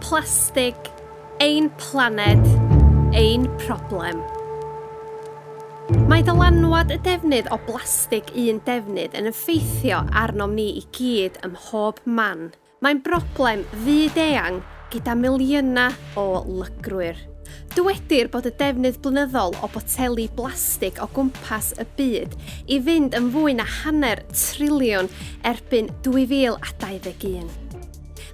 plastig, ein planed, ein problem. Mae dylanwad y defnydd o blastig un defnydd yn effeithio arnom ni I gyd ym mhob man. Mae'n broblem fyd-eang gyda miliynau o lygrwyr. Dywedir bod y defnydd blynyddol o boteli blastig o gwmpas y byd I fynd yn fwy na 1/2 triliwn erbyn 2021.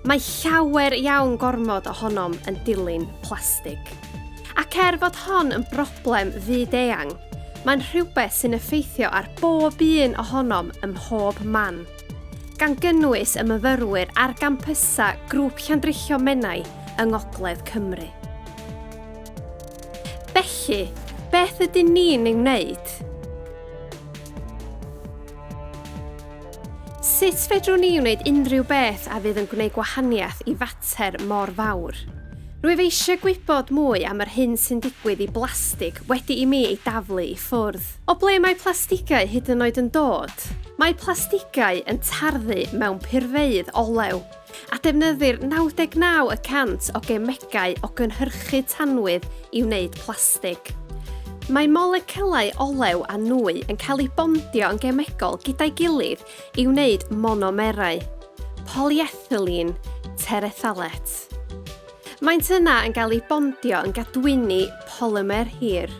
Mae llawer iawn gormod ohonom yn dilyn plastig. Ac fod hon yn broblem fyd-eang, mae'n rhywbeth sy'n effeithio ar bob un ohonom ym mhob man. Gan gynnwys y myfyrwyr ar gampysa grŵp Llandrillo Menai yng Ngogledd Cymru. Felly, beth ydyn ni'n ei wneud? Sut fedrwn ni wneud unrhyw beth a fydd yn gwneud gwahaniaeth I fater mor fawr? Rwyf eisiau gwybod mwy am yr hyn sy'n digwydd I blastig wedi I mi ei daflu I ffwrdd. O ble mae plastigau hyd yn oed yn dod? Mae plastigau yn tarddu mewn purfeydd olew a defnyddir 99% o gemegau o gynhyrchu tanwydd I wneud plastig. Mae moleciwlau olew a nwy yn cael eu bondio yn gemegol gyda'i gilydd I wneud monomerau, polyethylene, terethalet. Maent yna yn cael eu bondio yn gadwyni polymer hir.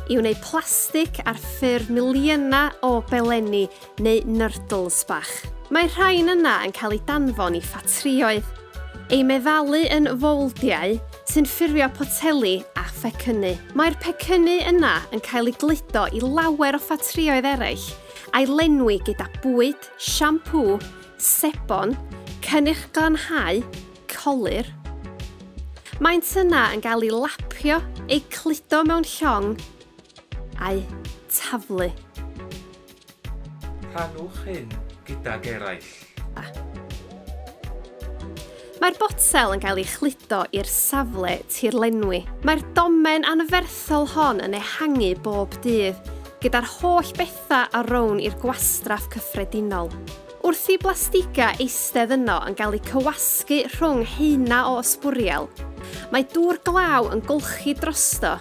I wneud plastig ar ffurf miliynau o belenni neu nurdles bach. Mae rhain yna yn cael eu danfon I ffatrioedd, ei meddalu yn fowldiau sy'n ffurfio poteli a phecynnu. Mae'r pecynnu yna yn cael eu gludo I lawer o ffatrioedd eraill a'i lenwi gyda bwyd, siampŵ, sebon, cynnyrch glanhau, colir. Maent yna yn cael ei lapio, ei cludo mewn llong a'i taflu. Rhannwch hyn gydag eraill. Mae'r botel yn cael ei chludo i'r safle tirlenwi. Mae'r domen anferthol hon yn ehangu bob dydd, gyda'r holl bethau ar rown i'r gwastraff cyffredinol. Wrth I blastiga eistedd yno yn cael ei cywasgu rhwng heina o ysbwriel, mae dŵr glaw yn golchi drosto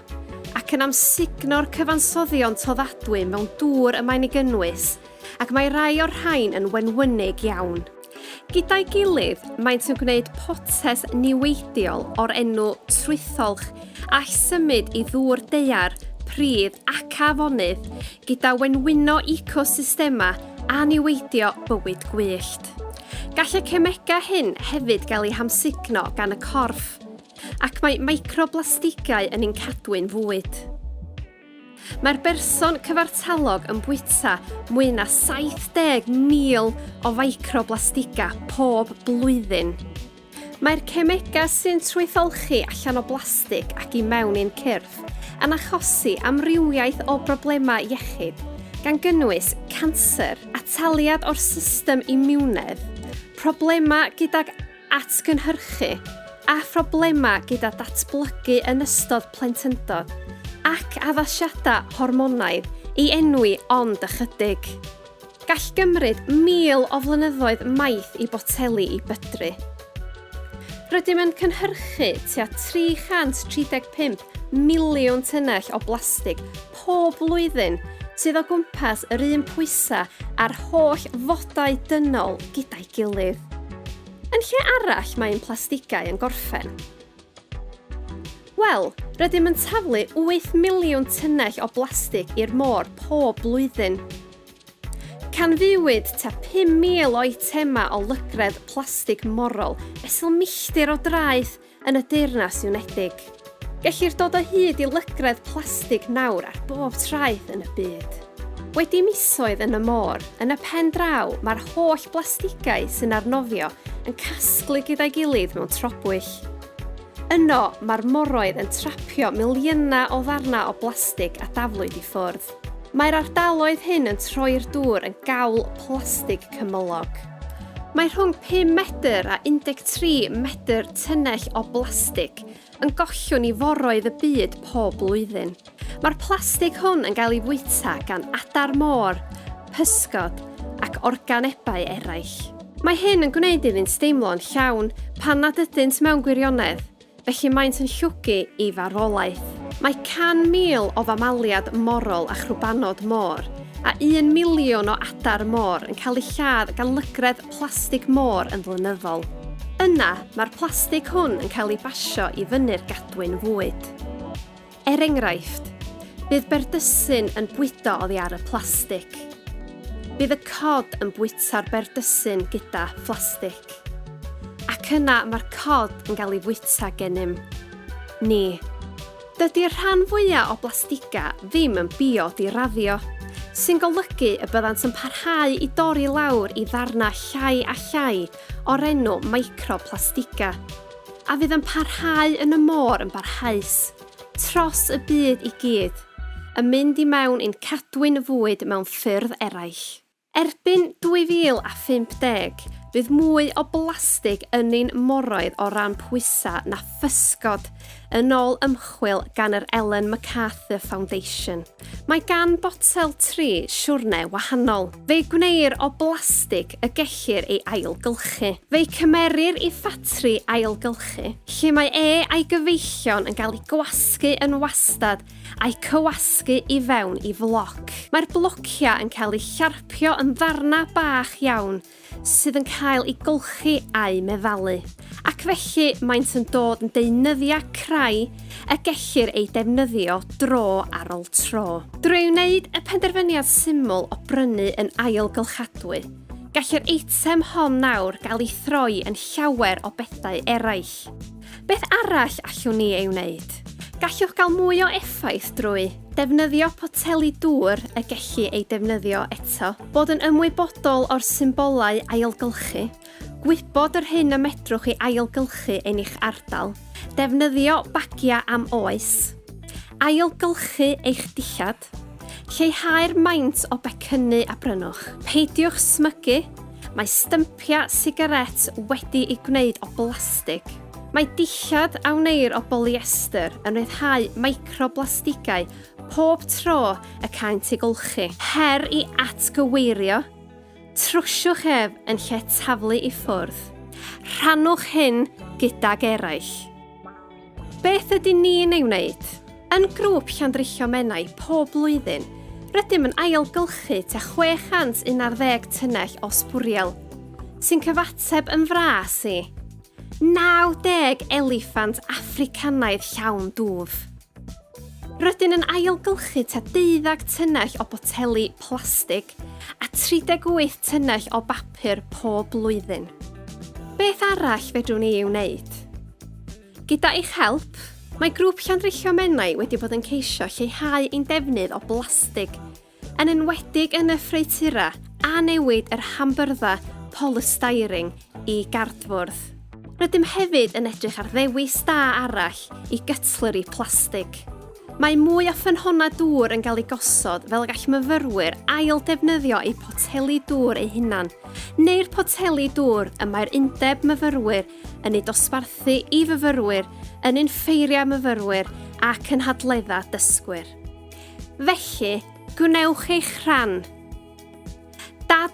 ac yn amsugno'r cyfansoddion toddadwy mewn dŵr y mae'n ei gynnwys, ac mae rai o'r rhain yn wenwynig iawn. Gyda'i gilydd, maent yn gwneud potes niweidiol o'r enw trwytholch all symud I ddŵr daear, pridd ac afonydd gyda wenwyno ecosystema a niweidio bywyd gwyllt. Gall y cemega hyn hefyd gael eu hamsugno gan y corff, ac mae microblastigau yn ein cadwyn fwyd. Mae'r berson cyfartalog yn bwyta mwy na 70,000 o microblastiga pob blwyddyn. Mae'r cemega sy'n trwytholchi allan o blastig ac I mewn i'n cyrff yn achosi amrywiaeth o broblemau iechyd, gan gynnwys canser, ataliad o'r system immunedd, problemau gydag atgynhyrchu a problemau gyda datblygu yn ystod plentyndod ac addasiadau hormonaidd I enwi ond ychydig. Gall gymryd 1,000 o flynyddoedd maith I boteli I bydru. Rydym yn cynhyrchu tua 335 miliwn tynnell o blastig pob blwyddyn sydd o gwmpas yr un pwysa a'r holl fodau dynol gyda'i gilydd. Yn lle arall mae'n plastigau yn gorffen? Wel, rydym yn taflu 8 miliwn tynnell o blastig i'r môr pob blwyddyn. Can fywyd tua 5,000 o eitema o lygredd plastig morol fesul milltir o draeth yn y Deyrnas Unedig. Gellir dod o hyd I lygredd plastig nawr ar bob traeth yn y byd. Wedi misoedd yn y môr, yn y pen draw, mae'r holl blastigau sy'n arnofio yn casglu gyda'i gilydd mewn trobwyll. Yno, mae'r moroedd yn trapio miliynau o ddarna o blastig a daflwyd I ffwrdd. Mae'r ardaloedd hyn yn troi'r dŵr yn gawl plastig cymylog. Mae rhwng 5 medr a 13 medr tynnell o blastig yn gollwng I foroedd y byd pob blwyddyn. Mae'r plastig hwn yn cael ei fwyta gan adar môr, pysgod ac organebau eraill. Mae hyn yn gwneud iddynt deimlo'n llawn pan nad ydynt mewn gwirionedd, felly maent yn llwgu I farwolaeth. Mae 100,000 o famaliad morol a chrwbanod môr a 1,000,000 o adar môr yn cael eu lladd gan lygredd plastig môr yn flynyddol. Yna, mae'r plastig hwn yn cael ei basio I fyny'r gadwyn fwyd. Enghraifft, bydd berdysyn yn bwydo oddi ar y plastig. Bydd y cod yn bwyta'r berdysyn gyda plastig. Ac yna mae'r cod yn cael ei fwyta gennym ni. Dydy'r rhan fwyaf o blastiga ddim yn biodiraddio, sy'n golygu y byddant yn parhau I dorri lawr I ddarna llai a llai o'r enw microplastiga, a fydd yn parhau yn y môr yn barhaus, tros y byd I gyd, yn mynd I mewn i'n cadwyn fwyd mewn ffyrdd eraill. Erbyn 2050, bydd mwy o blastig yn ein moroedd o ran pwysa na physgod yn ôl ymchwil gan yr Ellen MacArthur Foundation. Mae gan botel tri siwrne wahanol. Fe'i gwneir o blastig y gellir ei ailgylchu. Fe'i cymerir I ffatri ailgylchu, lle mae a'i gyfeillion yn cael ei gwasgu yn wastad a'i cywasgu I fewn I floc. Mae'r blocia yn cael ei llarpio yn ddarna bach iawn sydd yn cael ei golchi a'i meddalu. Ac felly maent yn dod yn deunyddiau creu y gellir ei defnyddio dro ar ôl tro. Drwy wneud y penderfyniad syml o brynu yn ailgylchadwy, gall'r eitem hon nawr gael ei throi yn llawer o bethau eraill. Beth arall allwn ni ei wneud? Gallwch gael mwy o effaith drwy defnyddio poteli dŵr y gellu ei defnyddio eto, bod yn ymwybodol o'r symbolau ailgylchu, gwybod yr hyn y medrwch I ailgylchu yn eich ardal, defnyddio bagia am oes, ailgylchu eich dillad, lleihau'r maint o becynnu a brynwch. Peidiwch smygu, mae stympia sigaret wedi ei gwneud o blastig. Mae dillad a wneir o polyester yn rhyddhau microplastigau pob tro y caint ei golchi. Her I atgyweirio, trwsiwch ef yn lle taflu I ffwrdd. Rhannwch hyn gydag eraill. Beth ydy ni'n ei wneud? Yn grŵp llandrillo mennau pob blwyddyn, rydym yn ailgylchu tua 611 tynnell o sbwriel, sy'n cyfateb yn fras I 90 eliffant Africanaidd llawn dŵf. Rydyn yn ailgylchu tua 12 tynnell o boteli plastig a 38 tynnell o bapur pob blwyddyn. Beth arall fedrwn ni ei wneud? Gyda eich help, mae grŵp llandrillo mennau wedi bod yn ceisio lleihau ein defnydd o blastig, yn enwedig yn y ffreitura a newid yr hambyrddau polystyrene I gardfwrdd. Rydym hefyd yn edrych ar ddewis da arall I gytlyru plastig. Mae mwy o ffynhonna dŵr yn cael ei gosod fel gall myfyrwyr ail defnyddio eu poteli dŵr eu hunan, neu'r poteli dŵr y mae'r undeb myfyrwyr yn ei dosbarthu I fyfyrwyr, yn ein ffeiria myfyrwyr ac yn hadledda dysgwyr. Felly, gwnewch eich rhan.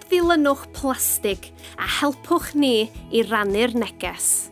Ddilynwch plastig a helpwch ni I rannu'r neges.